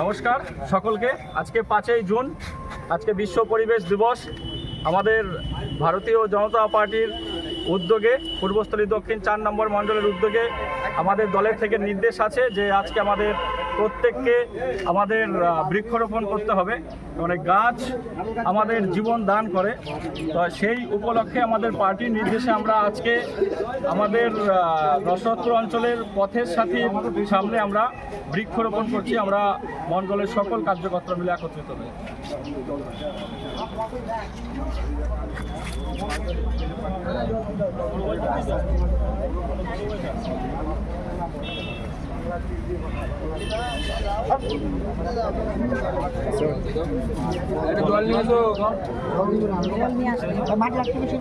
নমস্কার সকলকে। আজকে 5ই জুন, আজকে বিশ্ব পরিবেশ দিবস। আমাদের ভারতীয় জনতা পার্টির উদ্যোগে, পূর্বস্থলী দক্ষিণ 4 নম্বর মণ্ডলের উদ্যোগে আমাদের দলের থেকে নির্দেশ আছে যে আজকে আমাদের প্রত্যেককে আমাদের বৃক্ষরোপণ করতে হবে। মানে গাছ আমাদের জীবন দান করে, তো সেই উপলক্ষে আমাদের পার্টির নির্দেশে আমরা আজকে আমাদের রসত্র অঞ্চলের পথের সামনে আমরা বৃক্ষরোপণ করছি। আমরা মণ্ডলের সকল কার্যকর্তা মিলে একত্রিত হয়ে। জল নিয়ে আসো। মাঠ লাগতে বেশি